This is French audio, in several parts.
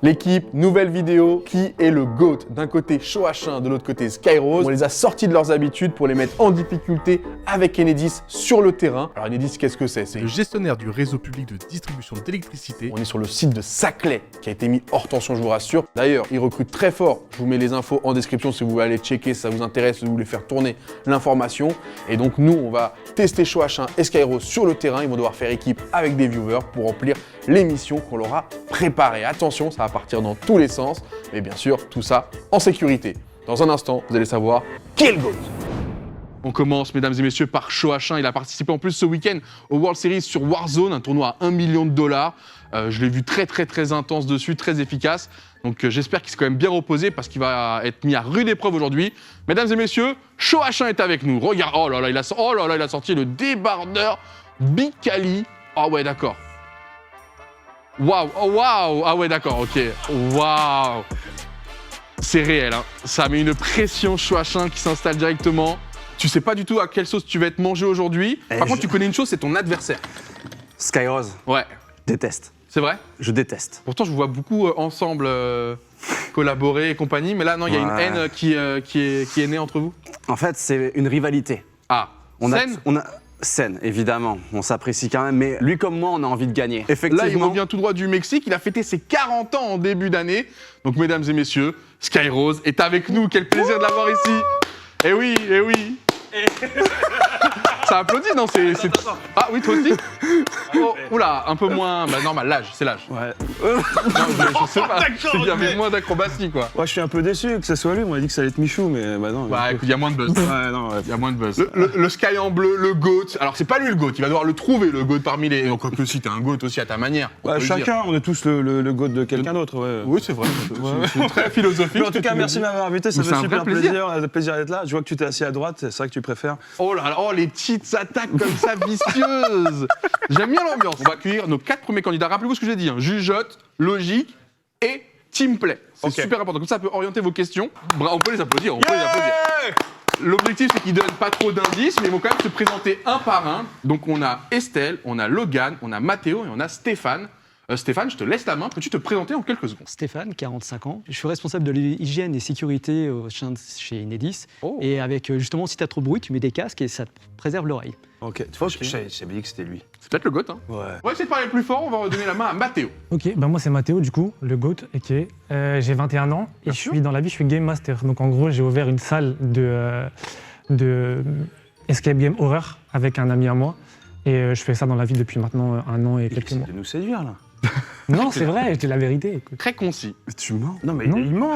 L'équipe, nouvelle vidéo, qui est le GOAT? D'un côté Shoah, de l'autre côté Skyrose. On les a sortis de leurs habitudes pour les mettre en difficulté avec Enedis sur le terrain. Alors Enedis, qu'est-ce que c'est? C'est le gestionnaire du réseau public de distribution d'électricité. On est sur le site de Saclay, qui a été mis hors tension, je vous rassure. D'ailleurs, ils recrutent très fort. Je vous mets les infos en description si vous voulez aller checker, si ça vous intéresse, si vous voulez faire tourner l'information. Et donc nous, on va tester Shoah et Skyrose sur le terrain. Ils vont devoir faire équipe avec des viewers pour remplir l'émission qu'on leur a préparée. Attention, ça va partir dans tous les sens, mais bien sûr, tout ça en sécurité. Dans un instant, vous allez savoir qui est le GOAT. On commence, mesdames et messieurs, par Shoah. Il a participé en plus ce week-end au World Series sur Warzone, un tournoi à $1 million. Je l'ai vu très intense dessus, très efficace. Donc j'espère qu'il s'est quand même bien reposé parce qu'il va être mis à rude épreuve aujourd'hui. Mesdames et messieurs, Shoah est avec nous. Regarde, oh là là, il a sorti le débardeur Bicali. Ah ouais, d'accord. Waouh, oh waouh, ah ouais, d'accord, ok. Waouh. C'est réel, hein. Ça met une pression Shoah qui s'installe directement. Tu sais pas du tout à quelle sauce tu vas être mangé aujourd'hui. Par contre, tu connais une chose, c'est ton adversaire. Skyrose. Ouais. Déteste. C'est vrai? Je déteste. Pourtant, je vous vois beaucoup ensemble collaborer et compagnie, mais là, non, il y a une haine qui est née entre vous. En fait, c'est une rivalité. Ah, Saine, évidemment. On s'apprécie quand même, mais lui comme moi, on a envie de gagner. Effectivement. Là, il revient tout droit du Mexique. Il a fêté ses 40 ans en début d'année. Donc, mesdames et messieurs, Skyrose est avec nous. Quel plaisir de l'avoir ici. Eh oui, eh oui. Ça applaudit, non? Ah oui, toi aussi? Oh, oula, un peu moins. Bah, normal, l'âge, c'est l'âge. Ouais. Non, je sais pas. Il y avait moins d'acrobatie, quoi. Ouais, je suis un peu déçu que ce soit lui. On m'a dit que ça allait être Michou, mais bah non. Bah écoute, il y a moins de buzz. Ouais, non, ouais. Il y a moins de buzz. Le Sky en bleu, le GOAT. Alors, c'est pas lui le GOAT, il va devoir le trouver, le GOAT parmi les. Donc, quoique si, t'es un GOAT aussi à ta manière. Ouais, chacun, on est tous le GOAT de quelqu'un d'autre, ouais. Oui, c'est vrai. C'est très philosophique. Mais en tout cas, merci de m'avoir invité, ça Mais fait c'est un super vrai plaisir. plaisir d'être là. Je vois que tu t'es assis à droite, c'est ça que tu préfères. Oh là là, oh les petites attaques comme ça vicieuses. J'aime bien l'ambiance. On va accueillir nos 4 premiers candidats. Rappelez-vous ce que j'ai dit, hein. Jugeote, logique et teamplay. C'est super important. Comme ça, ça peut orienter vos questions. On peut les applaudir, L'objectif, c'est qu'ils donnent pas trop d'indices, mais ils vont quand même se présenter un par un. Donc on a Estelle, on a Logan, on a Mathéo et on a Stéphane. Stéphane, je te laisse la main. Peux-tu te présenter en quelques secondes? Stéphane, 45 ans. Je suis responsable de l'hygiène et sécurité chez Enedis. Oh. Et avec, justement, si tu as trop de bruit, tu mets des casques et ça te préserve l'oreille. Ok, tu vois, j'avais dit que c'était lui. C'est peut-être le GOAT, hein. Ouais. On va essayer de parler plus fort. On va redonner la main à Mathéo. Ok, ben moi c'est Mathéo du coup, le GOAT, ok. J'ai 21 ans et dans la vie je suis game master. Donc en gros j'ai ouvert une salle de escape game horror avec un ami à moi. Et je fais ça dans la vie depuis maintenant 1 an et quelques mois. De nous séduire là. Non c'est vrai, c'est la vérité. Écoute. Très concis. Tu mens? Non mais Non. il ment.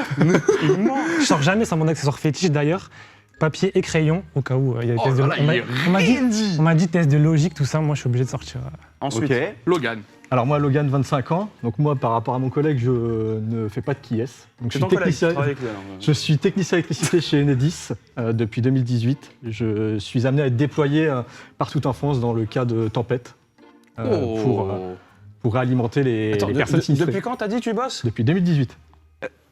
Il ment. Je sors jamais sans mon accessoire fétiche d'ailleurs. Papier et crayon au cas où il y a des tests de... là, il est on m'a dit test de logique, tout ça, moi je suis obligé de sortir. Ensuite. Ok. Logan. Alors moi, Logan, 25 ans. Donc moi, par rapport à mon collègue, je ne fais pas de qui est. Donc C'est ton collègue qui travaille avec lui, alors. je suis technicien électricité chez Enedis depuis 2018. Je suis amené à être déployé partout en France dans le cas de tempête pour réalimenter les personnes sinistrées. Depuis quand t'as dit tu bosses? Depuis 2018.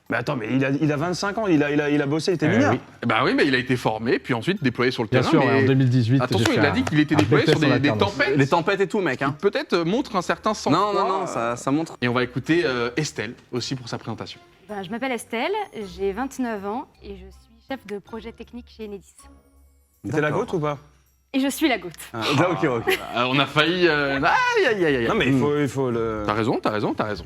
Mais attends, mais il a 25 ans, il a bossé, il était mineur. Oui. Bah oui, mais il a été formé, puis ensuite déployé sur le Bien terrain. sûr, mais en 2018. attention, j'ai il fait a dit qu'il était un déployé sur BTS en des alternance. tempêtes. Les tempêtes et tout, mec. Hein. Peut-être montre un certain sang-froid. Non, ça montre. Et on va écouter Estelle aussi pour sa présentation. Ben, je m'appelle Estelle, j'ai 29 ans et je suis chef de projet technique chez Enedis. T'es la goutte ou pas? Et je suis la goutte. Ok. On a failli. Aïe. Non mais il faut le... T'as raison.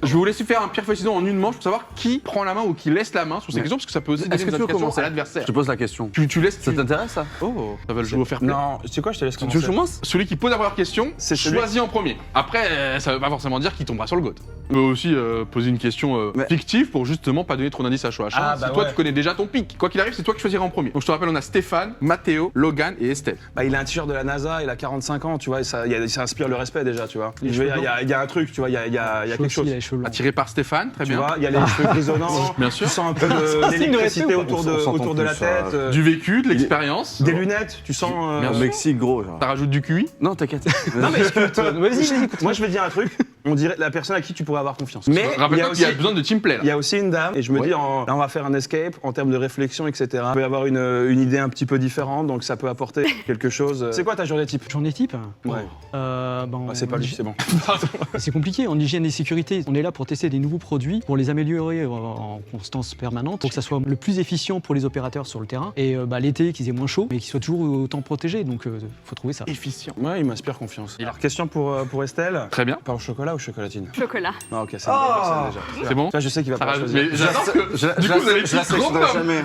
Je vais vous laisser faire un pierre feuille ciseaux en une manche pour savoir qui prend la main ou qui laisse la main sur ces questions parce que ça peut aussi donner Est-ce que des tu veux indications commencer à l'adversaire. Je te pose la question. Tu laisses. Ça t'intéresse ça? Oh, ça va le jouer au fair play. Non, tu sais quoi, je te laisse Tu commencer. veux que je commence? Celui qui pose la première question, C'est celui- choisis en premier. Après, ça veut pas forcément dire qu'il tombera sur le GOAT. On peut aussi poser une question fictive pour justement pas donner trop d'indices à Shoah. Ah, bah si toi ouais. tu connais déjà ton pic, quoi qu'il arrive, c'est toi qui choisiras en premier. Donc je te rappelle, on a Stéphane, Mathéo, Logan et Estelle. Bah, il a un t-shirt de la NASA, il a 45 ans, tu vois, et ça inspire le respect déjà, tu vois. Il y a un truc, tu vois, il y a quelque chose. Il a les cheveux blancs. Attiré par Stéphane, très Tu bien. vois, il y a les cheveux grisonnants, Bien sûr. tu sens un peu de l'électricité autour de la tête, Du vécu, de l'expérience. des lunettes, tu sens... Bien Au sûr. Mexique, gros. Genre. Ça rajoute du QI. Non, t'inquiète. Non mais écoute, moi je vais te dire un truc, on dirait la personne à qui tu pourrais avoir confiance. Mais Rappelle-toi qu'il y a besoin de teamplay là. il y a aussi une dame, et je me dis, là, on va faire un escape en termes de réflexion, etc. On peut avoir une idée un petit peu différente, donc ça peut apporter quelque chose. C'est quoi ta journée type? Journée type. Ouais. C'est pas lui, c'est bon. C'est compliqué en hygiène et sécurité. On est là pour tester des nouveaux produits, pour les améliorer en constance permanente, pour que ça soit le plus efficient pour les opérateurs sur le terrain. Et l'été, qu'ils aient moins chaud, mais qu'ils soient toujours autant protégés. Donc, faut trouver ça. Efficient. Ouais, il m'inspire confiance. Alors, question pour Estelle. Très bien. Pain au chocolat ou chocolatine? Chocolat. Ah, ok, c'est une bonne personne déjà. C'est bon. Ça, je sais qu'il va Ça pas va, choisir. mais j'adore que du coup vous avez Je la pris trop sélectionnerai comme jamais.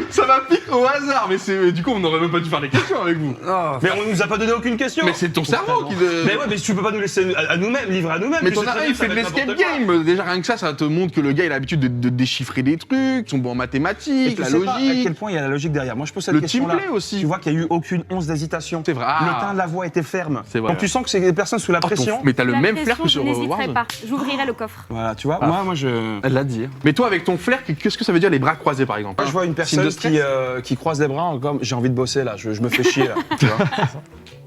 ça va piquer au hasard, mais c'est du coup on n'aurait même pas dû faire les questions avec vous. Mais on nous a pas donné aucune question. Mais c'est ton cerveau qui de. Mais ouais, mais tu peux pas nous laisser à nous-mêmes, livrer à nous-mêmes. Mais Tu ton sais très arrêt, bien il que ça fait de va être l'escape n'importe quoi. game. Déjà rien que ça te montre que le gars il a l'habitude de déchiffrer des trucs, son bon en mathématiques, Et la tu sais pas à logique. quel point il y a la logique derrière. Moi, je pose cette Le question-là. teamplay aussi. Tu vois qu'il y a eu aucune once d'hésitation. C'est vrai. Le teint de la voix était ferme. C'est vrai. Donc tu sens que c'est des personnes sous la pression. Mais t'as le La même flair pression, que sur je n'hésiterai Warzone. pas. J'ouvrirai le coffre. Voilà, tu vois. Ah. Moi, je. Elle l'a dit. Mais toi avec ton flair, qu'est-ce que ça veut dire les bras croisés par exemple? Moi, je vois une Signe personne de stress. qui croise les bras comme j'ai envie de bosser là, je me fais chier là. Tu vois.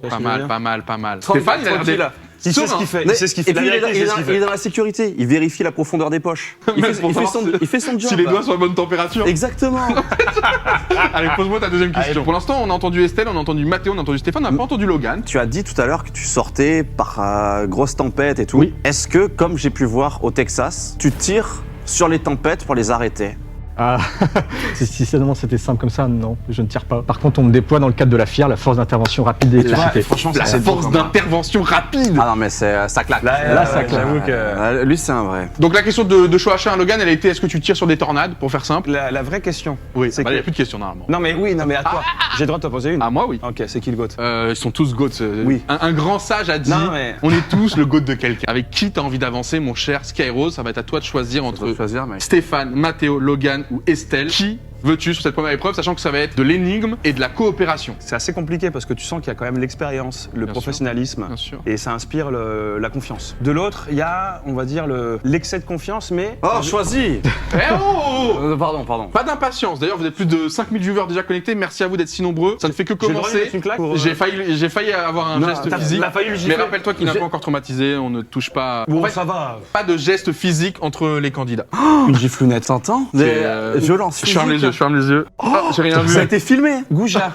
Pas mal, pas mal, pas mal. Tranquille, Stéphane, il a l'air tranquille. d'être- Il sait ce serein. qu'il fait. Mais- Il sait ce qu'il fait. Et puis La il est, vérité, il sait ce qu'il il est fait. dans la sécurité, il vérifie la profondeur des poches. Il Mais fait, pour il fait savoir son, il fait son job. Si les doigts sont à bonne température. Exactement. Allez, pose-moi ta deuxième question. Pour l'instant, on a entendu Estelle, on a entendu Mathéo, on a entendu Stéphane, on n'a pas entendu Logan. Tu as dit tout à l'heure que tu sortais par grosse tempête et tout. Oui. Est-ce que, comme j'ai pu voir au Texas, tu tires sur les tempêtes pour les arrêter? Ah, si seulement c'était simple comme ça, non, je ne tire pas. Par contre, on me déploie dans le cadre de la FIR, la force d'intervention rapide et Tu vois, efficacité. franchement, La c'est force d'intervention rapide. Ah non, mais ça claque. Là, ça claque. j'avoue que. Lui, c'est un vrai. Donc la question de Shoah Logan, elle a été est-ce que tu tires sur des tornades, pour faire simple? La vraie question. Oui, c'est il n'y a que. plus de questions normalement. Non, mais oui, non, mais à toi. J'ai le droit de te poser une. Ah, moi, oui. Ok, c'est qui le goat? Ils sont tous goats. Oui. Un grand sage a dit Non, mais- on est tous le goat de quelqu'un. Avec qui t'as envie d'avancer, mon cher Skyrose? Ça va être à toi de choisir Tu entre dois choisir, mec. Stéphane, Mathéo, Logan ou Estelle. Qui veux-tu sur cette première épreuve, sachant que ça va être de l'énigme et de la coopération? C'est assez compliqué parce que tu sens qu'il y a quand même l'expérience, le Bien professionnalisme. Bien sûr. Et ça inspire la confiance. De l'autre, il y a, on va dire, l'excès de confiance, mais. Oh, choisis. Eh oh Pardon. Pas d'impatience. D'ailleurs, vous êtes plus de 5000 viewers déjà connectés. Merci à vous d'être si nombreux. Ça ne fait que J'ai le droit de lui commencer. mettre une claque pour, J'ai failli avoir un Non, geste t'as- physique. t'as failli le Mais gifler. rappelle-toi qu'il n'a J'ai- pas encore traumatisé. On ne touche pas. Bon, En fait, ça va. pas de geste physique entre les candidats. Une giflounette. T'entends? C'est, Violence. Je ferme les yeux, je ferme les yeux. Ah, j'ai rien vu. Ça a été filmé. Gouja.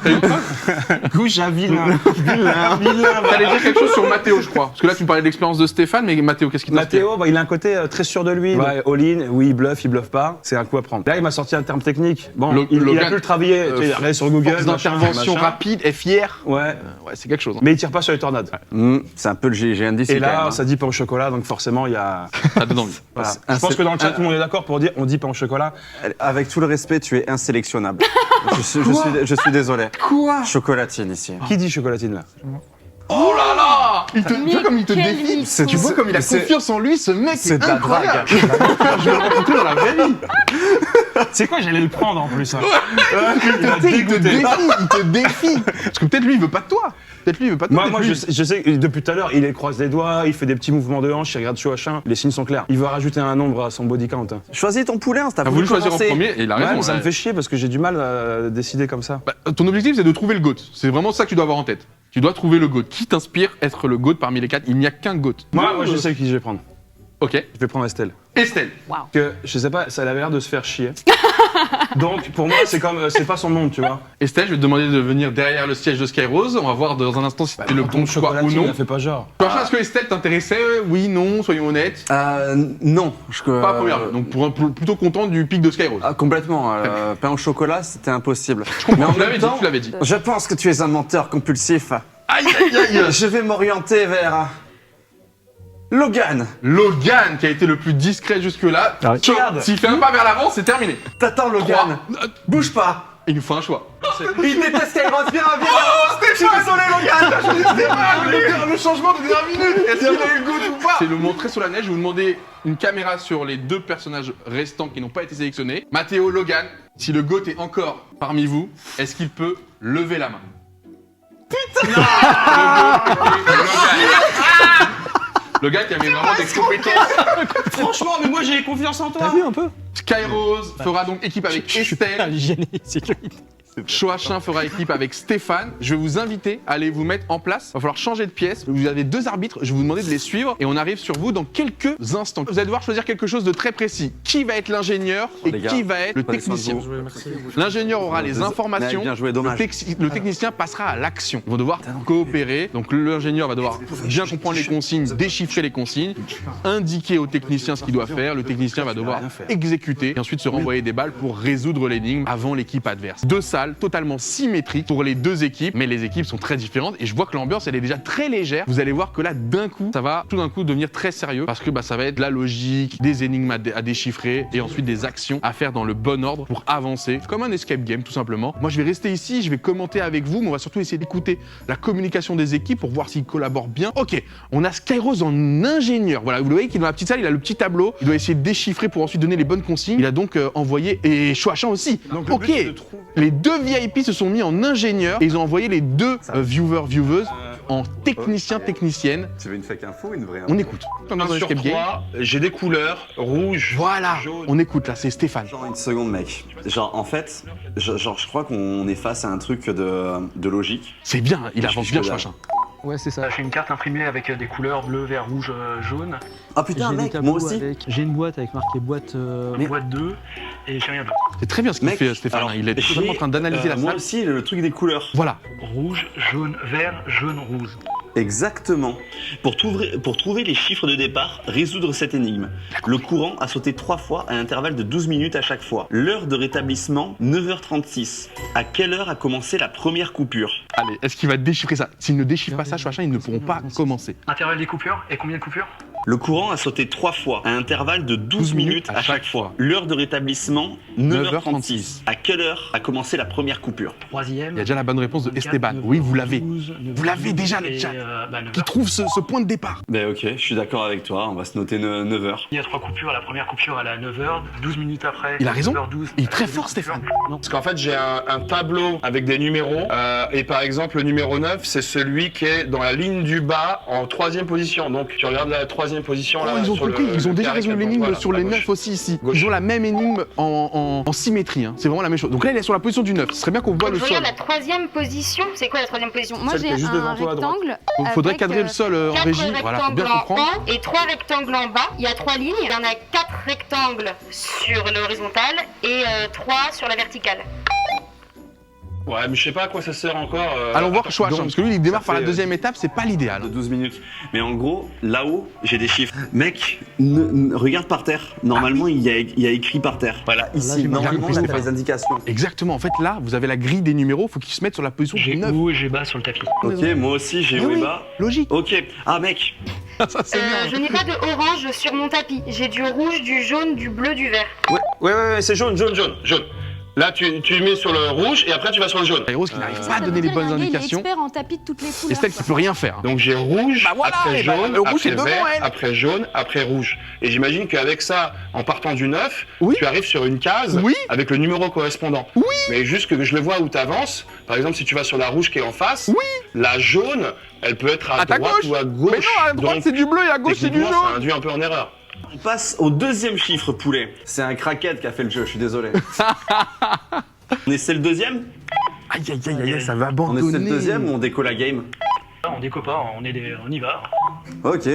Gouja, vilain. Vilain. T'allais dire quelque chose sur Mathéo, je crois. Parce que là, tu me parlais de l'expérience de Stéphane, mais Mathéo, qu'est-ce qui t'inspire? Mathéo, bah, il a un côté très sûr de lui. Ouais, all-in, oui, il bluffe pas. C'est un coup à prendre. Là, il m'a sorti un terme technique. Bon, il a Logan, pu le travailler. Tu sais, il a regardé sur Google. Force machin, d'intervention machin. rapide et fière. Ouais. Ouais, c'est quelque chose. Hein. Mais il tire pas sur les tornades. C'est un peu le GN10. Et quand même, là, hein. ça dit pain au chocolat, donc forcément, il y a. Ça donne envie. Voilà. Un Je pense sé- que dans le chat, tout le monde est d'accord pour dire on dit pain au chocolat. Avec tout le respect, tu es insélectionnable. je suis désolé. Quoi? Chocolatine ici. Qui dit chocolatine là? Oh là là! Tu vois comme il te quel défie. mytho. Tu vois comme il a confiance en lui, ce mec C'est est de la incroyable. drague. Je vais le rencontrer dans la vraie vie. C'est quoi, j'allais le prendre en plus. Hein. Il te défie. Parce que peut-être lui, il veut pas de toi. Peut-être lui, il veut pas de toi. Moi, peut-être lui. je sais, depuis tout à l'heure, il croise les doigts, il fait des petits mouvements de hanche, il regarde Chouachin, les signes sont clairs. Il va rajouter un nombre à son body count. Hein. Choisis ton poulain, t'as T'as voulu choisir en premier et il a Ouais, raison. mais ça ouais. me fait chier parce que j'ai du mal à décider comme ça. Bah, ton objectif, c'est de trouver le GOAT. C'est vraiment ça que tu dois avoir en tête. Tu dois trouver le GOAT. Qui t'inspire être le GOAT parmi les quatre? Il n'y a qu'un GOAT. Moi, je sais qui je vais prendre. Ok. Je vais prendre Estelle. Estelle. Que je sais pas, ça avait l'air de se faire chier. Donc pour moi, c'est pas son monde, tu vois. Estelle, je vais te demander de venir derrière le siège de Skyrose. On va voir dans un instant si c'était le bon choix ou non. Ne fait pas genre. Chouachin, est-ce que Estelle t'intéressait? Oui, non, soyons honnêtes. Non. Pas à première vue. Donc plutôt content du pic de Skyrose. Complètement. Pain au chocolat, c'était impossible. Mais en tu l'avais même dit, temps, tu l'avais dit. je pense que tu es un menteur compulsif. Aïe, aïe, aïe. Je vais m'orienter vers Logan. Logan, qui a été le plus discret jusque-là. Ah oui. Ciao. Regarde. S'il fait un pas vers l'avant, c'est terminé. T'attends, Logan. Bouge pas. Il nous faut un choix. Il déteste Skyrose. Viens. Je suis désolé, Logan. Le changement de dernière minute. Est-ce qu'il a eu le goût ou pas? C'est le moment très solennel. Je vais vous demander une caméra sur les deux personnages restants qui n'ont pas été sélectionnés. Mathéo, Logan, si le GOAT est encore parmi vous, est-ce qu'il peut lever la main? Putain! Logan qui avait vraiment des compétences. Franchement, mais moi j'ai confiance en toi. T'as vu un peu? Skyrose fera donc équipe avec Je suis pas à Estelle. l'hygiène et sécurité. Choachin fera équipe avec Stéphane. Je vais vous inviter à aller vous mettre en place. Il va falloir changer de pièce. Vous avez 2 arbitres. Je vais vous demander de les suivre et on arrive sur vous dans quelques instants. Vous allez devoir choisir quelque chose de très précis. Qui va être l'ingénieur et Les gars, qui va être le prenez soin de technicien. vous. L'ingénieur aura les Mec, informations. bien joué, dommage. Le technicien passera à l'action. Ils vont devoir coopérer. Donc l'ingénieur va devoir bien comprendre les consignes, déchiffrer les consignes, indiquer au technicien ce qu'il doit faire. Le technicien va devoir exécuter et ensuite se renvoyer des balles pour résoudre l'énigme avant l'équipe adverse. 2 salles totalement symétriques pour les 2 équipes, mais les équipes sont très différentes et je vois que l'ambiance elle est déjà très légère. Vous allez voir que là d'un coup, ça va tout d'un coup devenir très sérieux parce que ça va être de la logique, des énigmes à déchiffrer et ensuite des actions à faire dans le bon ordre pour avancer. Comme un escape game tout simplement. Moi je vais rester ici, je vais commenter avec vous, mais on va surtout essayer d'écouter la communication des équipes pour voir s'ils collaborent bien. Ok, on a Skyrose en ingénieur. Voilà, vous voyez qu'il est dans la petite salle, il a le petit tableau, il doit essayer de déchiffrer pour ensuite donner les bonnes consignes. Il a donc envoyé, et Choachin aussi. Donc, ok, les 2 VIP se sont mis en ingénieur et ils ont envoyé les 2 vieweuses en technicienne. Tu veux une fake info ou une vraie info? On écoute. Comme dans un Sur escape game. 3, j'ai des couleurs rouge, Voilà, jaune. on écoute là, c'est Stéphane. Genre une seconde, mec. Genre, en fait, je crois qu'on est face à un truc de logique. C'est bien, il avance bien que dalle. Choachin. Ouais, c'est ça. J'ai une carte imprimée avec des couleurs bleu, vert, rouge, jaune. Ah putain, J'ai des mec, tableaux moi aussi. J'ai une boîte avec marqué boîte, boîte 2 et j'ai rien d'autre. C'est très bien ce qu'il Mec, fait Stéphane, alors, il est j'ai, vraiment en train d'analyser la Moi salle. aussi, le truc des couleurs. Voilà, Rouge, jaune, vert, jaune, rouge. Exactement. Pour trouver les chiffres de départ, résoudre cette énigme. Le courant a sauté 3 fois à intervalle de 12 minutes à chaque fois. L'heure de rétablissement, 9h36. À quelle heure a commencé la première coupure? allez, est-ce qu'il va déchiffrer ça? S'il ne déchiffre pas ça, Choachin, ils ne pourront pas commencer. Intervalle des coupures et combien de coupures? Le courant a sauté 3 fois à intervalle de 12 minutes à chaque fois. L'heure de rétablissement, 9h36. À quelle heure a commencé la première coupure? Troisième. Il y a déjà la bonne réponse de Esteban. Oui, vous l'avez. Vous l'avez déjà, le chat. Qui trouve ce point de départ. Ben ok, je suis d'accord avec toi, on va se noter 9h. Il y a 3 coupures. La première coupure elle est à 9h, 12 minutes après. Il a raison. 9h12. Il est très fort, Stéphane. Parce qu'en fait, j'ai un tableau avec des numéros. Et par exemple, le numéro 9, c'est celui qui est dans la ligne du bas en 3e position. Donc, tu regardes la 3e position. Là, Oh, ils ont sur compris, ils ont déjà carré résolu qui l'énigme voilà, sur à les gauche. 9 aussi ici. Gauche. Ils ont la même énigme en symétrie. Hein. C'est vraiment la même chose. Donc là, il est sur la position du 9. Ce serait bien qu'on voit le Je sol. regarde la 3e position. C'est quoi la 3e position? Moi, Celle qui j'ai est juste devant un toi, à droite. rectangle. Il faudrait avec, cadrer le sol en 4 régie. Voilà, faut rectangles bien comprendre. en haut et 3 rectangles en bas. Il y a 3 lignes. Il y en a 4 rectangles sur l'horizontale et 3 sur la verticale. Ouais, mais je sais pas à quoi ça sert encore. Allons voir Choachin, donc, parce que lui, il démarre ça par la fait, 2e étape, c'est pas l'idéal. De 12 minutes. Mais en gros, là-haut, j'ai des chiffres. Mec, regarde par terre. Normalement, il y a écrit par terre. Voilà, ici, j'ai normalement, compris, là, t'as Stéphane. les indications. Exactement. En fait, là, vous avez la grille des numéros. Faut qu'ils se mettent sur la position du J'ai 9. haut et j'ai bas sur le tapis. Ok, moi aussi, j'ai Mais haut et oui, bas. logique. Ok. Ah, mec, Ça, c'est bien. Je n'ai pas de orange sur mon tapis. J'ai du rouge, du jaune, du bleu, du vert. Ouais, c'est jaune. Là, tu mets sur le rouge et après, tu vas sur le jaune. Rose qui n'arrive pas à donner les bonnes indications. Il est expert en tapis de toutes les couleurs. Estelle qui peut rien faire. Donc j'ai rouge, Bah voilà, après et bah, jaune, le rouge, après c'est devant vert, elle. après jaune, après rouge. Et j'imagine qu'avec ça, en partant du 9, Oui. tu arrives sur une case Oui. avec le numéro correspondant. Oui. Mais juste que je le vois où tu avances. Par exemple, si tu vas sur la rouge qui est en face, Oui. la jaune, elle peut être à À ta droite gauche. ou à gauche. Mais non, à droite, Donc, c'est du bleu et à gauche, c'est du techniquement, ça jaune. induit un peu en erreur. on passe au 2e chiffre, poulet. C'est un craquette qui a fait le jeu, je suis désolé. On essaie le 2e? Aïe, aïe, aïe, aïe, ça va On abandonner. essaie le 2e ou on déco la game? On décope pas, on y va. Ok.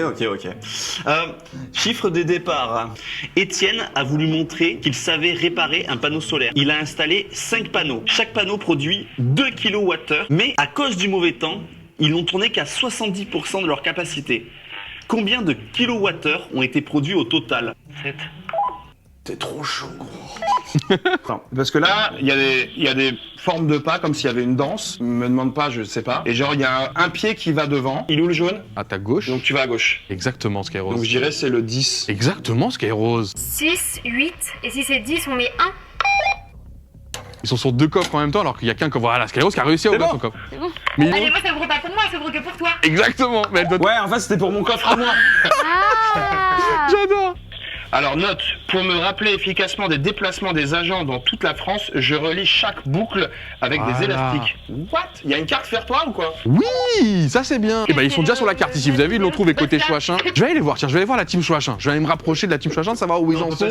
Chiffre de départ. Étienne a voulu montrer qu'il savait réparer un panneau solaire. Il a installé 5 panneaux. Chaque panneau produit 2 kWh, mais à cause du mauvais temps, ils n'ont tourné qu'à 70% de leur capacité. Combien de kilowattheures ont été produits au total? 7. C'est trop chaud, gros. Non, parce que là, il y a des formes de pas comme s'il y avait une danse. Me demande pas, je sais pas. Et genre, il y a un pied qui va devant. Il est où le jaune? À ta gauche. Donc tu vas à gauche. Exactement, Donc Skyrose. je dirais c'est le 10. Exactement, Skyrose. 6, 8. Et si c'est 10, on met 1. Ils sont sur 2 coffres en même temps, alors qu'il y a qu'un coffre. Voilà, Skyrose qui a réussi à ouvrir son coffre. C'est bon. Mais ils Allez, ont- moi, ça ouvre pas pour moi, ça ouvre que pour toi. Exactement. Mais elle doit... Ouais, en fait, c'était pour mon coffre à moi. Ah J'adore. Alors note, pour me rappeler efficacement des déplacements des agents dans toute la France, je relie chaque boucle avec des Voilà. élastiques. What? Il y a une carte faire-toi ou quoi? Oui, ça c'est bien. Et ben ils sont déjà sur la carte ici. Vous avez vu, ils l'ont trouvé côté Choachin. Je vais aller les voir. Tiens, je vais aller voir la team Choachin. Je vais aller me rapprocher de la team Choachin, savoir où ils en sont.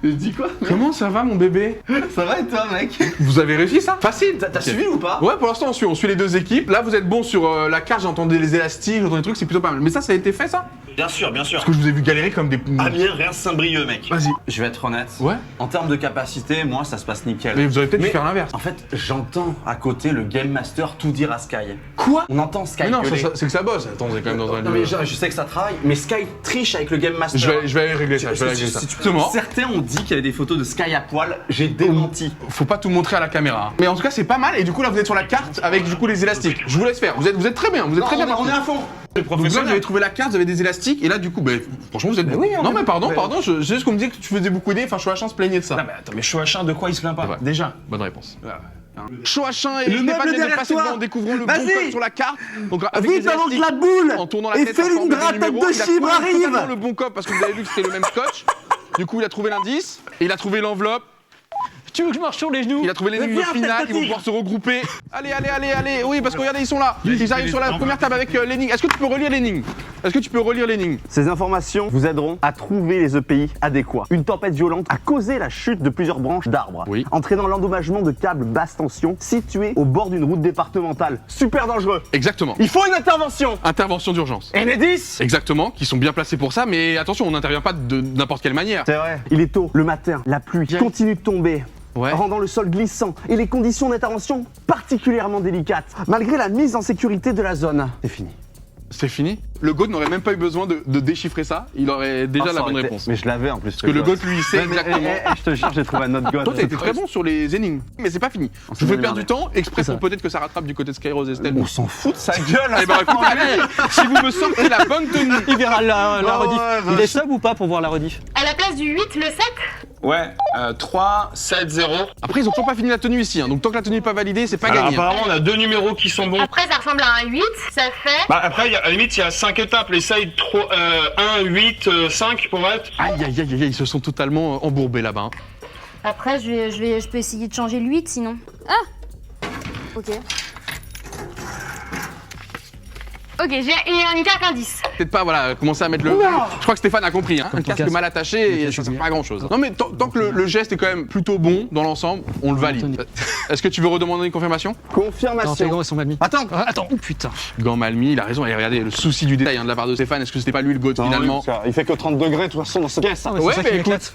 Et Je dis quoi? Comment ça va mon bébé? Ça va et toi, mec? Vous avez réussi ça? Facile. T'as suivi ou pas? Ouais, pour l'instant on suit les deux équipes. Là vous êtes bon sur la carte, j'entendais les élastiques, j'entendais des trucs, c'est plutôt pas mal. Mais ça a été fait ça? Bien sûr, bien sûr. Parce que je vous ai vu galérer comme des... Amiens, rien Saint-Brieuc, mec. Vas-y. Je vais être honnête. Ouais. En termes de capacité, moi, ça se passe nickel. Mais vous auriez peut-être dû Mais- faire l'inverse. En fait, j'entends à côté le Game Master tout dire à Sky. Quoi? On entend Sky Mais non, gueuler. c'est que ça bosse. Attends, c'est quand même dans un Non lieu. mais je sais que ça travaille, mais Sky triche avec le Game Master. Je vais aller régler ça, je vais aller régler ça. Justement, Certains ont dit qu'il y avait des photos de Sky à poil, j'ai démenti. faut pas tout montrer à la caméra. Hein. Mais en tout cas, c'est pas mal. Et du coup, là, vous êtes sur la carte avec du coup les élastiques. Je vous laisse faire. Vous êtes très bien. Vous êtes très bien. On est à fond. Donc là, vous avez trouvé la carte, vous avez des élastiques. Et là, du coup, franchement, vous êtes. oui, on non, est- mais pardon, mais- pardon. Je sais ce qu'on me disait que tu faisais beaucoup aider. Enfin, Chouachin se plaignait de ça. Non mais attends, mais Chouachin, de quoi il se plaint pas? Ouais. Déjà. Bonne réponse. Chouachin et Le meuble Stéphane viennent de derrière passer toi. devant en découvrant le bon Vas-y. code sur la carte. Donc avec Vite les avant que élastiques, la boule en tournant la et tête, ça fais forme une des gratte numéros. de Il a chibre trouvé totalement arrive. le bon code parce que vous avez vu que c'était le même scotch. Du coup, il a trouvé l'indice et il a trouvé l'enveloppe. Tu veux que je marche sur les genoux? Il a trouvé l'énigme viens, finale, tête de ils vont tigre. pouvoir se regrouper. Allez, oui, parce que regardez, ils sont là. Ils arrivent sur la première table avec l'énigme. Est-ce que tu peux relire l'énigme? Ces informations vous aideront à trouver les EPI adéquats. Une tempête violente a causé la chute de plusieurs branches d'arbres, Oui. entraînant l'endommagement de câbles basse tension situés au bord d'une route départementale. Super dangereux. Exactement. Il faut une intervention. Intervention d'urgence. Enedis. Exactement, qui sont bien placés pour ça, mais attention, on n'intervient pas de n'importe quelle manière. C'est vrai. Il est tôt, le matin, la pluie continue de tomber. Ouais. Rendant le sol glissant et les conditions d'intervention particulièrement délicates, malgré la mise en sécurité de la zone. C'est fini. C'est fini. Le GOAT n'aurait même pas eu besoin de déchiffrer ça, il aurait déjà la bonne réponse. Mais je l'avais en plus. Parce que le GOAT, lui, il sait exactement. Je te jure, j'ai trouvé un autre god. Toi, t'as été très bon sur les énigmes, mais c'est pas fini. Je vous fais perdre du temps, exprès pour peut-être que ça rattrape du côté de Skyrose et Estelle. On s'en fout de sa gueule. Eh ben écoutez, allez, si vous me sortez la bonne tenue. Il verra la rediff. ouais, Il est sub ou pas pour voir la rediff? À la place du 8, le 7? Ouais, 3, 7, 0. Après, ils ont toujours pas fini la tenue ici, hein, donc tant que la tenue n'est pas validée, c'est pas Alors gagné. apparemment, on a deux numéros qui sont bons. Après, ça ressemble à un 8, ça fait... Bah après, à la limite, il y a 5 étapes. Essaye 1, 8, 5 pour être. Aïe, aïe, aïe, aïe, ils se sont totalement embourbés là-bas. Hein. Après, je peux essayer de changer le 8 sinon. Ah Ok. Ok, j'ai une carte indice. Peut-être pas, voilà, commencer à mettre le. Je crois que Stéphane a compris, hein. Un casque casque. mal attaché, et ça sert pas à grand chose. Non, mais tant que le geste est quand même plutôt bon dans l'ensemble, on le valide. Est-ce que tu veux redemander une confirmation? Attends, tes Confirmation. gants, ils sont mal mis. Attends. Attends, oh putain. Gant mal mis, il a raison, et regardez le souci du détail hein, de la part de Stéphane, est-ce que c'était pas lui le GOAT finalement? Il fait que 30 degrés de toute façon dans cette pièce. Ah, mais Ouais, c'est ça qui mais m'éclate.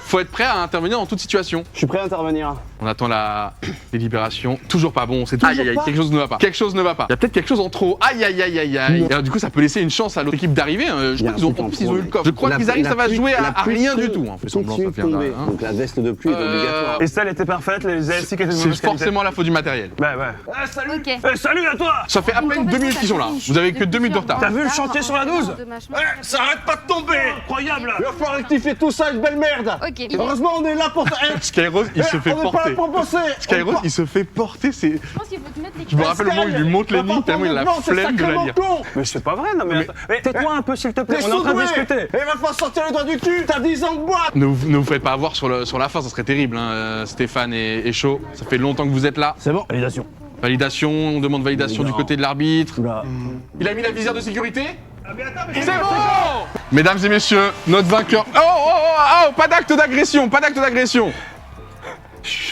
Faut être prêt à intervenir en toute situation. Je suis prêt à intervenir. On attend la délibération. Toujours pas bon, c'est toujours aïe aïe aïe, quelque chose ne va pas. Quelque chose ne va pas. Il y a peut-être quelque chose en trop. Aïe aïe aïe aïe aïe. Et alors, du coup, ça peut laisser une chance à l'autre équipe d'arriver. Je Il y a crois qu'ils ont, un truc en en plus, ils ont trop, eu le coffre. Je crois La- qu'ils arrivent, la ça va pluie- jouer la à pluie rien du tombe. tout. On fait semblant, ça fait Tomber. hein. Donc la veste de pluie est obligatoire. Estelle était parfaite, les élastiques étaient de C'est mauvaise qualité. forcément la faute du matériel. Ouais, ouais. Ok. Salut à toi. Ça fait à peine 2 minutes qu'ils sont là. Vous avez que 2 minutes de retard. T'as vu le chantier sur la 12? Ça arrête pas de tomber. Incroyable. Il va falloir rectifier tout ça, une belle merde. Ok. Heureusement, on est là pour. Skyrose, il se fait On n'est pas là porter. pour bosser. Skyrose, il se fait porter. C'est. Je pense qu'il faut te mettre les Je me rappelle le moment où il lui montre l'énigme tellement il a la flemme de la lire. Mais c'est pas vrai, non mais. Tais-toi un peu s'il te plaît, T'es on est en train de sous-doué. discuter. Et il va falloir sortir les doigts du cul. T'as 10 ans de boîte. Ne vous faites pas avoir sur la fin, ça serait terrible. Hein. Stéphane et Chaud, ça fait longtemps que vous êtes là. C'est bon. Validation. Validation, on demande validation du côté de l'arbitre. Oula. Il a mis la visière de sécurité? C'est bon! Mesdames et messieurs, notre vainqueur. Oh, pas d'acte d'agression, pas d'acte d'agression.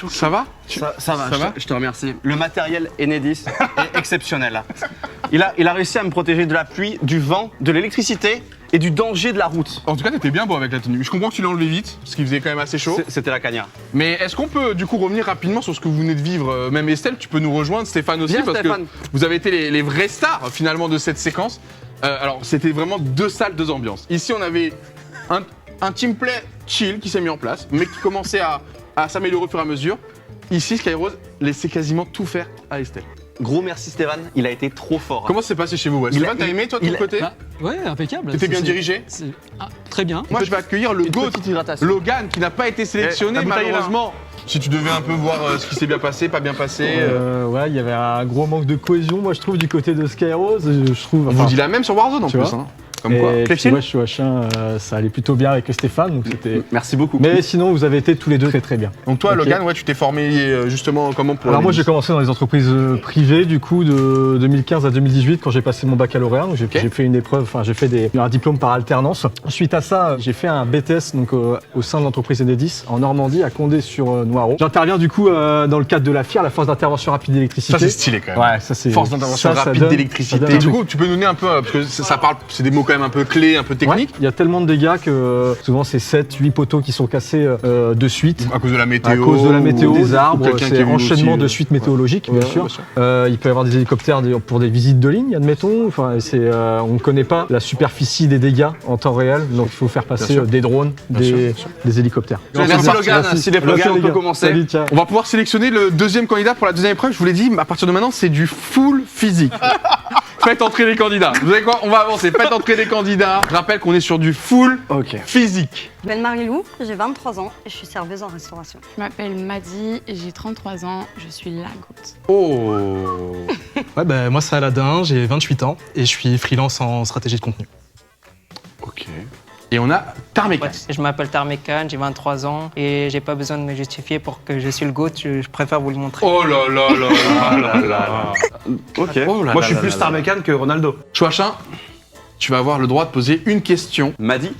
Ça va? Ça va, Ça va je te remercie. Le matériel Enedis est exceptionnel. Il a réussi à me protéger de la pluie, du vent, de l'électricité et du danger de la route. En tout cas, t'étais bien beau avec la tenue. Je comprends que tu l'as enlevé vite, parce qu'il faisait quand même assez chaud. C'était la cagnard. Mais est-ce qu'on peut du coup revenir rapidement sur ce que vous venez de vivre? Même Estelle, tu peux nous rejoindre, Stéphane aussi, Viens, parce Stéphane. que vous avez été les vraies stars finalement de cette séquence. Alors, c'était vraiment 2 salles, 2 ambiances. Ici, on avait un teamplay chill qui s'est mis en place, mais qui commençait à s'améliorer au fur et à mesure. Ici, Skyrose laissait quasiment tout faire à Estelle. Gros merci Stéphane, il a été trop fort. Comment ça s'est passé chez vous? Ouais. Il a- Stéphane, t'as aimé toi de ton côté? Bah, ouais, impeccable. T'étais bien C'est- dirigé? Très bien. Moi, je vais accueillir le GOAT, Logan, qui n'a pas été sélectionné la bouteille est là. malheureusement. Si tu devais un peu voir ce qui s'est bien passé, pas bien passé. Ouais, il y avait un gros manque de cohésion, moi je trouve, du côté de Skyrose. Je trouve. On vous dit la même sur Warzone en Tu plus. vois Hein. Comme quoi. Et puis, Cléphine ouais, Chouachin, ça allait plutôt bien avec Stéphane, donc c'était. Merci beaucoup. Mais sinon, vous avez été tous les deux très très bien. Donc toi, Ok. Logan, ouais, tu t'es formé justement comment pour Alors moi j'ai Enedis? commencé dans les entreprises privées du coup de 2015 à 2018 quand j'ai passé mon baccalauréat. Donc j'ai fait une épreuve, enfin j'ai fait un diplôme par alternance. Suite à ça, j'ai fait un BTS donc au sein de l'entreprise Enedis en Normandie à Condé-sur-Noireau. J'interviens du coup dans le cadre de la FIR, la force d'intervention rapide d'électricité. Ça c'est stylé quand même. Ouais, ça c'est Force d'intervention ça rapide donne- d'électricité. ça donne Et un du truc. coup, tu peux nous donner un peu, parce que ça parle, c'est des mots quand même un peu clés, un peu techniques. Ouais, il y a tellement de dégâts que souvent c'est 7-8 poteaux qui sont cassés de suite. À cause de la météo. À cause de la météo, ou des arbres, quelqu'un qui c'est est venu enchaînement aussi, de suites météorologiques, ouais, bien sûr. bien sûr. Il peut y avoir des hélicoptères pour des visites de ligne, admettons. Enfin, on ne connaît pas la superficie des dégâts en temps réel, donc il faut faire passer sûr. des drones, des hélicoptères. Merci Logan, s'il est Logan, on peut commencer. Salut, ciao. On va pouvoir sélectionner le deuxième candidat pour la deuxième épreuve. Je vous l'ai dit, à partir de maintenant, c'est du full physique. Faites entrer les candidats. Vous savez quoi? On va avancer. Faites entrer les candidats. Je rappelle qu'on est sur du full physique. Je m'appelle Marie-Lou, j'ai 23 ans et je suis serveuse en restauration. Je m'appelle Madi, j'ai 33 ans, je suis la goutte. Oh. Ouais, bah, moi c'est Aladin, j'ai 28 ans et je suis freelance en stratégie de contenu. Ok. Et on a Tarmekan. Ouais, je m'appelle Tarmekan, j'ai 23 ans et j'ai pas besoin de me justifier pour que je suis le GOAT, je préfère vous le montrer. Oh là là là là là. Ok. Oh là Moi, là je suis là plus là Star là. Mécane que Ronaldo. Chouachin, tu vas avoir le droit de poser une question. Madi,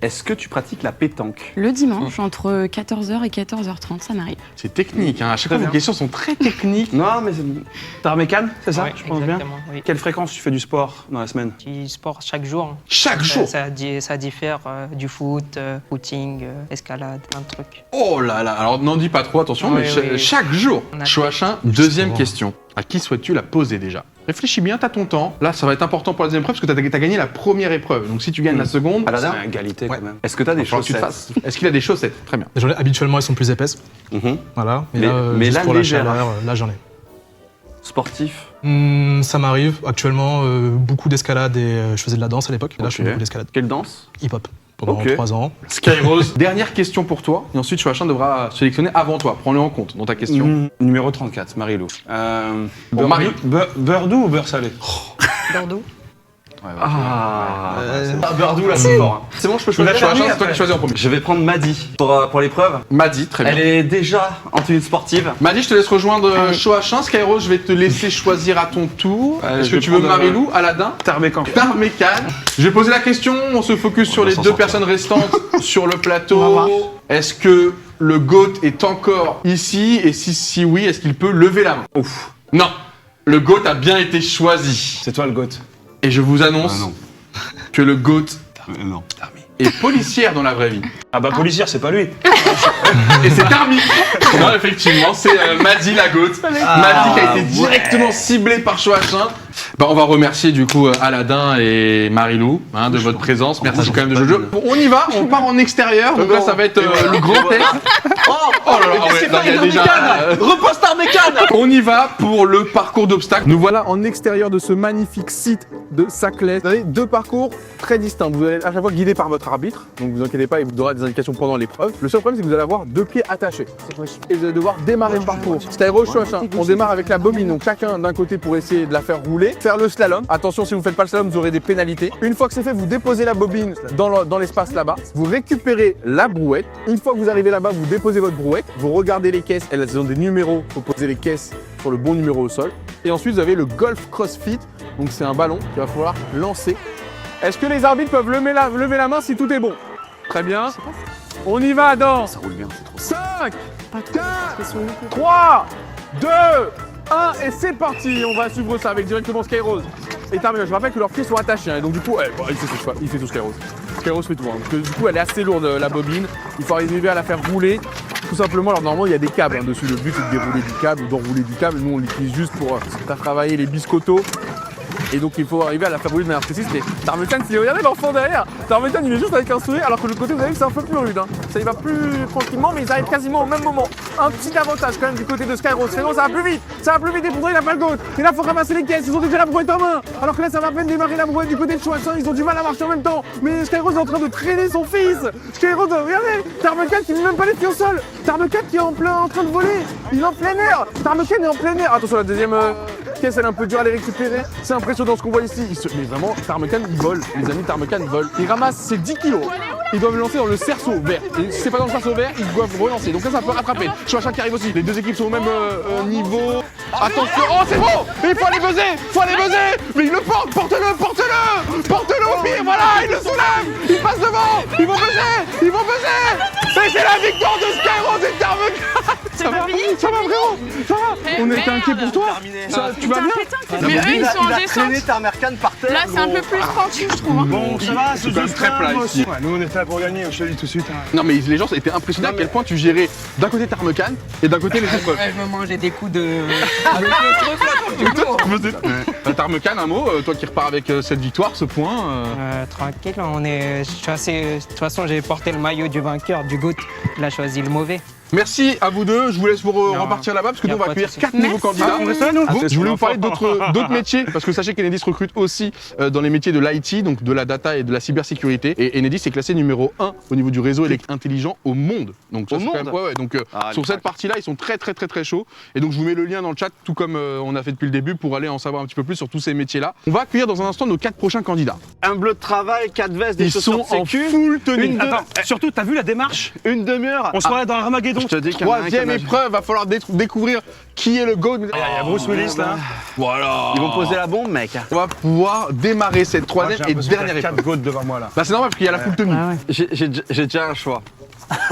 est-ce que tu pratiques la pétanque? Le dimanche, entre 14h et 14h30, ça m'arrive. C'est technique, hein. À chaque fois, vos questions sont très techniques. Non, mais Star Mécane, c'est ça? Ouais, Je pense bien. exactement, oui. Quelle fréquence tu fais du sport dans la semaine? Du sport chaque jour. Chaque jour? Ça diffère du foot, footing, escalade, plein de trucs. Oh là là. Alors, n'en dis pas trop, attention, Oui, mais oui. chaque jour. On a- Chouachin, deuxième question. À qui souhaites-tu la poser déjà? Réfléchis bien, t'as ton temps. Là, ça va être important pour la deuxième épreuve parce que t'as gagné la première épreuve. Donc, si tu gagnes la seconde, Aladin, c'est égalité Ouais. quand même. Est-ce que tu as des il va falloir que tu te chaussettes? fasses. Est-ce qu'il a des chaussettes? Très bien. Déjà, habituellement elles sont plus épaisses, Mhm. voilà. Mais- mais juste là, pour la légère. chaleur, là j'en ai. Sportif? Ça m'arrive actuellement beaucoup d'escalade et je faisais de la danse à l'époque. Et là je fais Ok. beaucoup d'escalade. Quelle danse? Hip-hop pendant Ok. 3 ans. Skyrose, dernière question pour toi. Et ensuite, Chouachin devra sélectionner avant toi. Prends-le en compte dans ta question. Numéro 34, Marie-Lou. Bon, Marie. Beurre doux ou beurre salé? Bordeaux. Beurre doux là, c'est fort. Hein. C'est bon, je peux choisir. Chouachin, c'est toi qui choisis en premier. Je vais prendre Madi pour l'épreuve. Madi, très bien. Elle est déjà en tenue sportive. Madi, je te laisse rejoindre Chouachin. Skyrose, je vais te laisser choisir à ton tour. Est-ce je que vais tu veux prendre, Marie-Lou, Aladin? Tarmécan. Tarmekan. Je vais poser la question, on se focus sur va les s'en deux sortir. personnes restantes sur le plateau. Est-ce que le GOAT est encore ici? Et si oui, est-ce qu'il peut lever la main? Ouf. Non, le GOAT a bien été choisi. C'est toi le goat. Et je vous annonce non. que le GOAT Non. est policière dans la vraie vie. Ah bah policière, c'est pas lui. Et c'est Tarmi. Non, effectivement, c'est Madi la GOAT. Madi qui a été directement ciblé par Chouachin. Bah, on va remercier du coup Aladin et Marie-Lou de votre présence. Merci quand même de jouer le jeu. Bon, on y va, on part en extérieur. Donc là, ça va être le grand test. Oh là là, ouais, non, il y a déjà. Repose Tarmécane. On y va pour le parcours d'obstacles. Nous voilà en extérieur de ce magnifique site de Saclay. Vous avez deux parcours très distincts. Vous allez à chaque fois guidé par votre arbitre. Donc vous inquiétez pas, il vous donnera des indications pendant l'épreuve. Le seul problème, c'est que vous allez avoir deux pieds attachés. Et vous allez devoir démarrer le parcours. Skyrose, Chouachin, on démarre avec la bobine. Donc chacun d'un côté pour essayer de la faire rouler. Faire le slalom. Attention, si vous ne faites pas le slalom, vous aurez des pénalités. Une fois que c'est fait, vous déposez la bobine dans l'espace là-bas. Vous récupérez la brouette. Une fois que vous arrivez là-bas, vous déposez votre brouette. Vous regardez les caisses. Elles ont des numéros. Il faut poser les caisses sur le bon numéro au sol. Et ensuite, vous avez le golf crossfit. Donc c'est un ballon qu'il va falloir lancer. Est-ce que les arbitres peuvent lever la main si tout est bon? Très bien. On y va dans Ça roule bien, c'est trop. 5, 4, 3, 2, 1 et c'est parti. On va suivre ça avec directement Skyrose. Et terminé. Je rappelle que leurs pieds sont attachés. Hein, et donc du coup, il fait tout Skyrose. Skyrose fait tout. Hein, parce que du coup, elle est assez lourde la bobine. Il faut arriver à la faire rouler. Tout simplement, alors normalement il y a des câbles dessus. Le but c'est de dérouler du câble ou d'enrouler du câble. Nous on l'utilise juste pour faire travailler les biscottos. Et donc il faut arriver à la faire rouler de manière précise. Mais Tarmekan, si vous regardez l'enfant derrière, Tarmekan il est juste avec un sourire, alors que de l'autre côté vous avez vu que c'est un peu plus rude. Hein. Ça y va plus tranquillement, mais ils arrivent quasiment au même moment. Un petit avantage quand même du côté de Skyrose. Sinon ça va plus vite. Ça va plus vite et pourtant il a pas le goal. Et là il faut ramasser les caisses, ils ont déjà la brouette en main. Alors que là ça va à peine démarrer la brouette du côté de Chouachin, ils ont du mal à marcher en même temps. Mais Skyrose est en train de traîner son fils. Skyrose, regardez, Tarmekan qui met même pas les pieds au sol. Tarmekan qui est en train de voler. Il est en plein air. Tarmekan est en plein air. Attention la deuxième caisses, elle est un peu dure à les récupérer. C'est impressionnant ce qu'on voit ici. Mais vraiment, Tarmekan, il vole. Les amis, Tarmekan vole. Il ramasse ses 10 kilos. Ils doivent le lancer dans le cerceau vert. Et si c'est pas dans le cerceau vert, ils doivent relancer. Donc là, ça peut rattraper. Chouachin qui arrive aussi. Les deux équipes sont au même niveau. Attention. Oh, c'est bon. Il faut aller buzzer. Faut aller buzzer. Mais il le porte. Porte-le. Porte-le. Porte-le au pire. Voilà, il le soulève. Il passe devant. Ils vont buzzer. Ils vont buzzer. Et c'est la victoire de Skyros et Tarmekan. Ça va, frérot. Ça va. On était inquiets pour toi. Tu vas bien? Mais eux, ils sont en descente. traîné Tarmekan par terre. Là, c'est un peu plus pentu, je trouve. Bon, ça va, c'est quand même très plat ici. Nous, on était là pour gagner, je te le dis tout de suite. Non mais les gens étaient impressionnés à quel point tu gérais d'un côté Tarmekan et d'un côté les épreuves. Je me mangeais des coups de. Tarmekan, un mot, toi qui repars avec cette victoire, ce point. Tranquille, je suis assez. De toute façon, j'ai porté le maillot du vainqueur, du GOAT. Il a choisi le mauvais. Merci à vous deux, je vous laisse vous repartir là-bas parce que nous on va accueillir 4 nouveaux candidats. On reste là, nous. Je voulais vous parler d'autres métiers parce que sachez qu'Enedis recrute aussi dans les métiers de l'IT, donc de la data et de la cybersécurité. Et Enedis est classé numéro 1 au niveau du réseau intelligent au monde. Donc ça, Au monde donc sur cette partie-là, ils sont très chauds. Et donc je vous mets le lien dans le chat, tout comme on a fait depuis le début, pour aller en savoir un petit peu plus sur tous ces métiers-là. On va accueillir dans un instant nos 4 prochains candidats. Un bleu de travail, 4 vestes, des Ils chaussures sont de en sécu. full tenue. Attends, Surtout, t'as vu la démarche? une demi-heure. On se croirait dans Armageddon. Je te dis qu'il y en a un qui a Troisième épreuve, va falloir découvrir qui est le GOAT. Il y a Bruce Willis là. Voilà. Ils vont poser la bombe, mec. On va pouvoir démarrer cette troisième et dernière épreuve. 4 goats devant moi là. Bah c'est normal parce qu'il y a la full tenue. J'ai déjà un choix.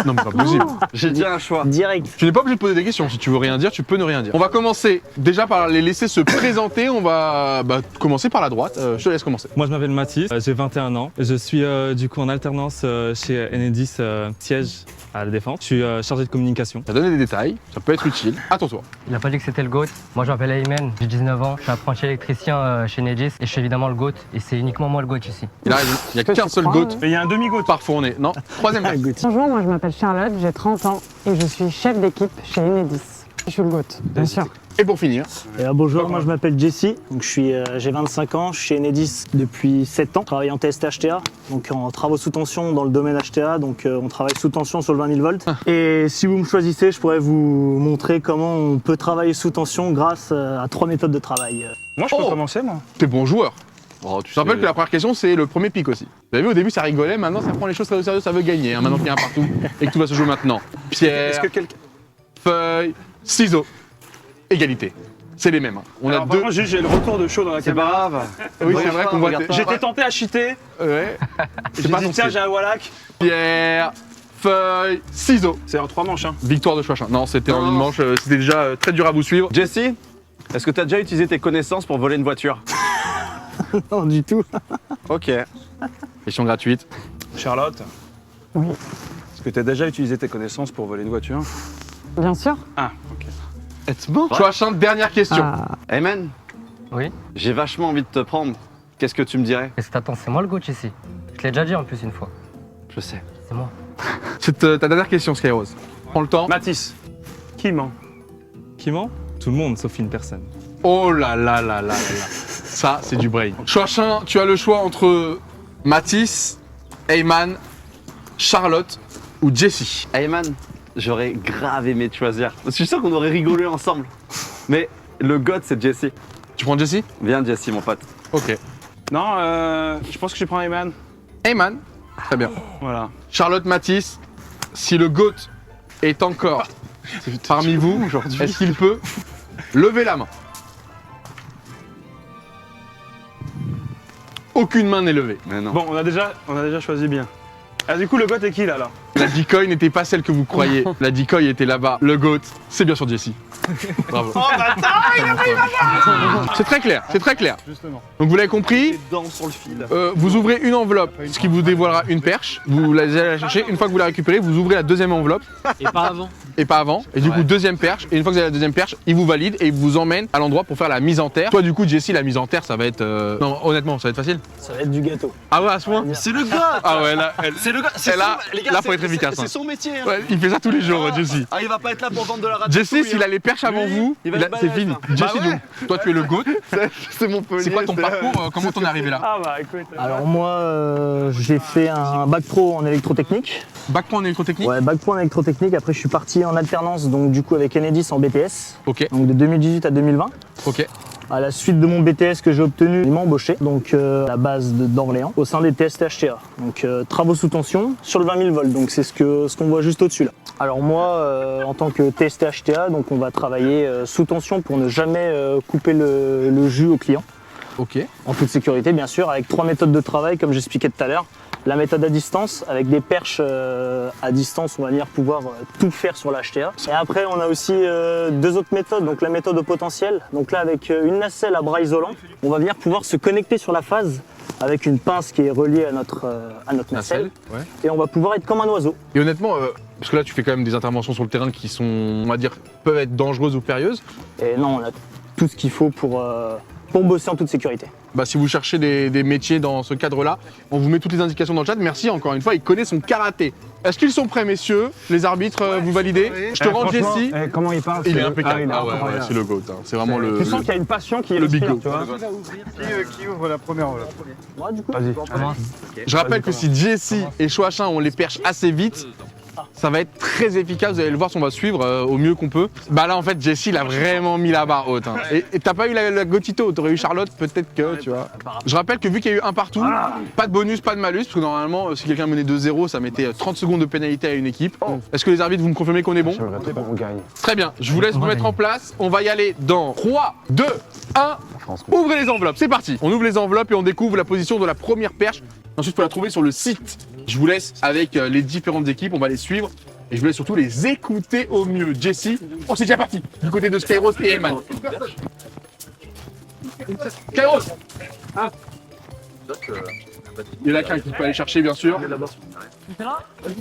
Non mais pas possible. J'ai déjà un choix. Direct. Tu n'es pas obligé de poser des questions. Si tu veux rien dire, tu peux ne rien dire. On va commencer déjà par les laisser se présenter. On va commencer par la droite. Je te laisse commencer. Moi, je m'appelle Mathis, j'ai 21 ans. Je suis du coup en alternance chez Enedis Siège à la Défense. Je suis chargé de communication. Ça donne des détails, ça peut être utile. Attends-toi. Il n'a pas dit que c'était le GOAT. Moi, je m'appelle Ayman, j'ai 19 ans. Je suis apprenti électricien chez Enedis et je suis évidemment le GOAT. Et c'est uniquement moi le GOAT ici. Il a raison. Il n'y a qu'un seul GOAT. Mais il y a un demi-goat. Par fournée. Non, troisième GOAT. Bonjour, moi je m'appelle Charlotte, j'ai 30 ans et je suis chef d'équipe chez Enedis. Je suis le GOAT, bien sûr. Et pour finir. Bonjour, moi je m'appelle Jesse, donc j'ai 25 ans, je suis chez Enedis depuis 7 ans. Je travaille en TST HTA, donc en travaux sous tension dans le domaine HTA, donc on travaille sous tension sur le 20 000 volts. Et si vous me choisissez, je pourrais vous montrer comment on peut travailler sous tension grâce à 3 méthodes de travail. Moi je peux commencer, moi. T'es bon joueur. Je te rappelle que la première question, c'est le premier pic aussi. Vous avez vu, au début, ça rigolait, maintenant, ça prend les choses très au sérieux, ça veut gagner. Maintenant qu'il y a un partout et que tout va se jouer maintenant. Pierre, feuille, ciseaux, égalité. C'est les mêmes. On Alors, a deux. Moi, j'ai le retour de chaud dans la caméra. Oui, c'est vrai qu'on voit. J'étais tenté à cheater. Ouais. J'ai dit, tiens, j'ai un Wallach. Pierre, feuille, ciseaux. C'est en 3 manches. Hein. Victoire de Chouachin. Non, c'était en une manche, c'était déjà très dur à vous suivre. Jesse, est-ce que tu as déjà utilisé tes connaissances pour voler une voiture? Non, du tout. Ok. Question gratuite. Charlotte. Oui. Est-ce que tu as déjà utilisé tes connaissances pour voler une voiture? Bien sûr. Ah, ok. Est-ce bon? Chouachin, dernière question. Ayman. Oui. J'ai vachement envie de te prendre. Qu'est-ce que tu me dirais? Est-ce que t'attends, c'est moi le GOAT ici. Je l'ai déjà dit en plus une fois. Je sais. C'est moi. C'est ta dernière question, Skyrose. Prends le temps. Mathis. Qui ment? Qui ment? Tout le monde, sauf une personne. Oh là là là là là. Ça, c'est du brain. Chouachin, tu as le choix entre Mathis, Ayman, Charlotte ou Jesse. Ayman, j'aurais grave aimé te choisir. Je suis sûr qu'on aurait rigolé ensemble. Mais le GOAT, c'est Jesse. Tu prends Jesse? Viens, Jesse, mon pote. Ok. Non, je pense que je prends Ayman. Ayman, très bien. Voilà. Charlotte, Mathis, si le GOAT est encore parmi vous, est-ce qu'il peut lever la main? Aucune main n'est levée. Mais non. Bon, on a déjà choisi bien. Ah, du coup, le GOAT est qui là? La decoy n'était pas celle que vous croyez. La decoy était là-bas. Le GOAT, c'est bien sûr Jesse. Bravo. Oh bâtard, il a pris ma main. C'est très clair, c'est très clair. Justement. Donc vous l'avez compris, Les dents sur le fil. vous ouvrez une enveloppe, ce qui vous dévoilera une perche. Vous allez la chercher. Une fois que vous la récupérez, vous ouvrez la deuxième enveloppe. Et pas avant. Et pas avant. Et du coup, deuxième perche. Et une fois que vous avez la deuxième perche, il vous valide et il vous emmène à l'endroit pour faire la mise en terre. Toi, du coup, Jesse, la mise en terre, ça va être. Non, honnêtement, ça va être facile. Ça va être du gâteau. Ah ouais, à ce point? C'est le GOAT. Ah ouais, là, C'est le GOAT. Et là, les gars, là, faut être efficace. C'est son métier. Hein. Ouais, il fait ça tous les jours, Jesse. Ah, il va pas être là pour vendre de la radio. Jesse, s'il a les perches avant vous, c'est fini. Jesse, donc, toi, tu es le GOAT. C'est mon peu. C'est quoi ton parcours? Comment t'en es arrivé là? Ah bah écoute. Alors moi, j'ai fait un bac pro en électrotechnique. Bac pro en électrotechnique? Ouais, bac pro en électrotechnique. Après, je suis parti en alternance, donc du coup avec Enedis en BTS. Ok. Donc de 2018 à 2020. Ok. À la suite de mon BTS que j'ai obtenu, ils m'ont embauché, donc à la base d'Orléans, au sein des TST HTA. Donc travaux sous tension sur le 20 000 volts, donc c'est ce qu'on voit juste au-dessus là. Alors moi, en tant que TST HTA, donc on va travailler sous tension pour ne jamais couper le jus au client. Ok. En toute sécurité bien sûr, avec 3 méthodes de travail comme j'expliquais tout à l'heure. La méthode à distance, avec des perches à distance, on va venir pouvoir tout faire sur l'HTA. Et après, on a aussi 2 autres méthodes, donc la méthode au potentiel. Donc là, avec une nacelle à bras isolant, on va venir pouvoir se connecter sur la phase avec une pince qui est reliée à notre nacelle. Ouais. Et on va pouvoir être comme un oiseau. Et honnêtement, parce que là tu fais quand même des interventions sur le terrain qui sont, on va dire, peuvent être dangereuses ou périlleuses. Et non, on a tout ce qu'il faut pour bosser en toute sécurité. Bah, si vous cherchez des métiers dans ce cadre-là, on vous met toutes les indications dans le chat. Merci encore une fois, il connaît son karaté. Est-ce qu'ils sont prêts, messieurs? Les arbitres, vous validez? Je te rends Jessie. Comment il parle? Il est impeccable. C'est le GOAT. Hein. C'est vraiment le. Tu sens qu'il y a une passion qui est le big GOAT. Qui ouvre la première? Moi, du coup. Vas-y. Je rappelle que si Jessie et Choachin ont les perches assez vite, ça va être très efficace, vous allez le voir si on va suivre au mieux qu'on peut. Bah là en fait Jessie il a vraiment mis la barre haute. Hein. Et t'as pas eu la Gotito, t'aurais eu Charlotte, peut-être que tu vois. Je rappelle que vu qu'il y a eu un partout, pas de bonus, pas de malus, parce que normalement si quelqu'un menait 2-0, ça mettait 30 secondes de pénalité à une équipe. Est-ce que les arbitres vous me confirmez qu'on est bon? Très bien, je vous laisse vous mettre en place. On va y aller dans 3, 2, 1. Ouvrez les enveloppes, c'est parti. On ouvre les enveloppes et on découvre la position de la première perche. Ensuite, il faut la trouver sur le site. Je vous laisse avec les différentes équipes, on va les suivre. Et je vous laisse surtout les écouter au mieux. Jessie, oh c'est déjà parti, du côté de Skyros et Heyman. Skyros il y en a qu'un qui peut aller chercher, bien sûr.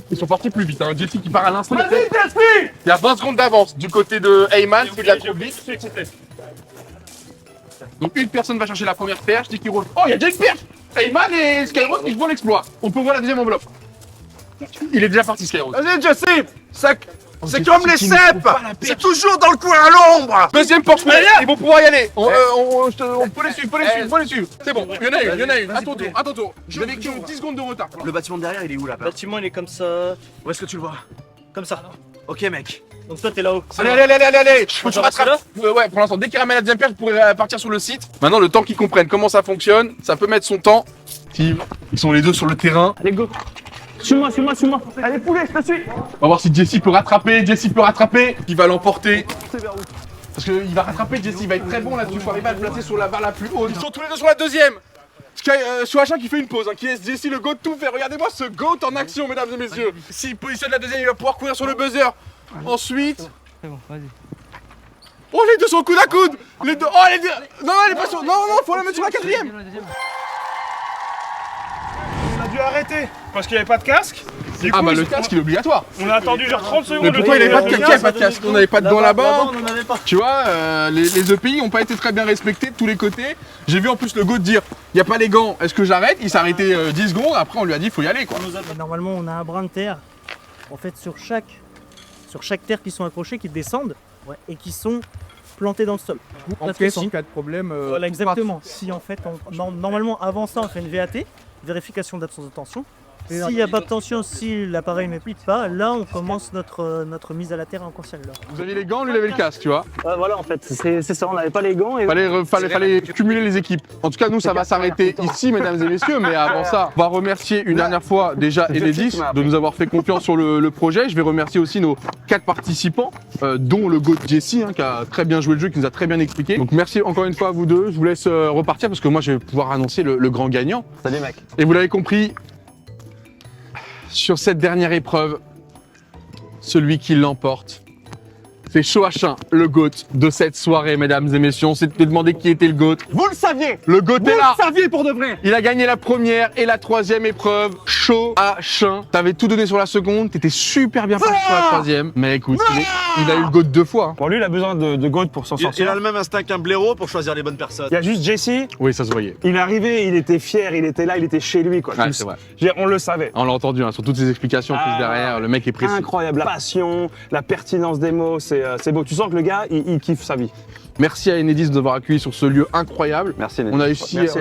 Ils sont partis plus vite, hein. Jessie qui part à l'instant. Vas-y, Jessie! Il y a 20 secondes d'avance du côté de Heyman, c'est de la trop vite. Donc une personne va chercher la première perche, dès qu'il roule. Oh, il y a déjà une perche! Heyman et Skyros qui font l'exploit. On peut voir la deuxième enveloppe. Il est déjà parti, Skyros. Vas-y, Jessie! C'est comme les cèpes! C'est toujours dans le coin à l'ombre! Deuxième porte ouverte, ils vont pouvoir y aller. On peut les suivre, C'est bon, il y en a une. À ton tour. Je n'avais que 10 secondes de retard. Le bâtiment derrière, il est où là? Le bâtiment, il est comme ça. Où est-ce que tu le vois? Comme ça. Ok, mec. Donc toi, t'es là-haut. Allez. Faut que tu rattrapes. Ouais, pour l'instant, dès qu'il ramène la deuxième perche, vous pourrez partir sur le site. Maintenant, le temps qu'ils comprennent comment ça fonctionne, ça peut mettre son temps. Ils sont les deux sur le terrain. Allez, go. Suis-moi. Allez, poulet, je te suis. On va voir si Jessie peut rattraper. Il va l'emporter. Parce qu'il va rattraper Jessie, il va être très bon là-dessus. Il faut arriver à le placer sur la barre la plus haute. Ils sont tous les deux sur la deuxième. Choachin qui fait une pause, hein, qui laisse Jessie le GOAT tout faire. Regardez-moi ce GOAT en action, mesdames et messieurs. S'il positionne la deuxième, il va pouvoir courir sur le buzzer. Ensuite. C'est bon, vas-y. Oh, les deux sont coude à coude. Les deux. Oh, les deux. Non, elle est pas sur. Non, faut la mettre sur la quatrième. On a dû arrêter parce qu'il n'y avait pas de casque. Ah bah le casque il est obligatoire. On a attendu genre 30 secondes. Mais pourquoi il n'y avait pas de casque? Il n'y avait pas de casque. On n'avait pas de gants là-bas. On en avait pas. Tu vois, les EPI n'ont pas été très bien respectés de tous les côtés. J'ai vu en plus le GOAT dire il n'y a pas les gants, est-ce que j'arrête? Il s'est arrêté 10 secondes, après on lui a dit il faut y aller quoi. Normalement on a un brin de terre en fait sur chaque terre qui sont accrochés, qui descendent et qui sont plantés dans le sol. En cas de problème. Voilà exactement. Si en fait normalement avant ça on fait une VAT, vérification d'absence de tension. S'il n'y a pas de tension, si l'appareil ne pique pas, là on commence notre mise à la terre en conscience. Vous aviez les gants, lui il avait le casque, tu vois. Voilà en fait, c'est ça, on n'avait pas les gants. Et... Fallait cumuler les équipes. En tout cas, nous ça va s'arrêter ici, mesdames et messieurs, mais avant ça, on va remercier une dernière fois déjà Enedis de nous avoir fait confiance sur le projet. Je vais remercier aussi nos 4 participants, dont le GOAT Jessie, hein, qui a très bien joué le jeu, qui nous a très bien expliqué. Donc merci encore une fois à vous deux. Je vous laisse repartir parce que moi je vais pouvoir annoncer le grand gagnant. Salut mec. Et vous l'avez compris, sur cette dernière épreuve, celui qui l'emporte, c'est Choachin, le GOAT de cette soirée, mesdames et messieurs. On s'est demandé qui était le GOAT. Vous le saviez! Le GOAT est là! Vous le saviez pour de vrai! Il a gagné la première et la troisième épreuve. Choachin. T'avais tout donné sur la seconde, t'étais super bien parti sur la troisième. Mais écoute, il a eu le GOAT 2 fois. Hein. Bon, lui, il a besoin de GOAT pour s'en sortir. Il a le même instinct qu'un blaireau pour choisir les bonnes personnes. Il y a juste Jessie. Oui, ça se voyait. Il est arrivé, il était fier, il était là, il était chez lui. Quoi. Ouais, c'est vrai. On le savait. On l'a entendu, hein, sur toutes ses explications, plus derrière, le mec est précis. Incroyable, la passion, la pertinence des mots, c'est beau. Tu sens que le gars, il kiffe sa vie. Merci à Enedis de nous avoir accueillis sur ce lieu incroyable. Merci On a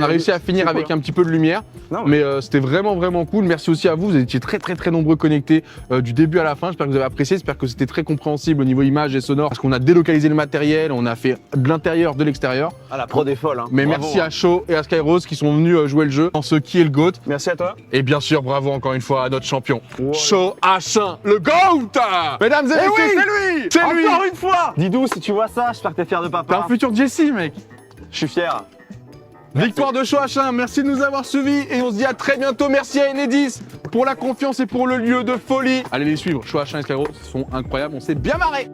réussi à finir avec un petit peu de lumière, mais c'était vraiment cool. Merci aussi à vous, vous étiez très nombreux connectés du début à la fin. J'espère que vous avez apprécié, j'espère que c'était très compréhensible au niveau image et sonore, parce qu'on a délocalisé le matériel, on a fait de l'intérieur, de l'extérieur. Ah, la prod est folle. Hein. Mais bravo, merci à Shaw et à Skyrose qui sont venus jouer le jeu en ce qui est le GOAT. Merci à toi. Et bien sûr, bravo encore une fois à notre champion, Shaw H1, le GOAT. Mesdames et messieurs, c'est lui. C'est lui. Encore une fois. Didou, si tu vois ça, j'espère que t'es fier de papa. T'es un futur Jesse, mec. Je suis fier. Victoire de Shaw H1, merci de nous avoir suivis et on se dit à très bientôt. Merci à Enedis pour la confiance et pour le lieu de folie. Allez les suivre, Shaw H1 et Skyrose sont incroyables, on s'est bien marré.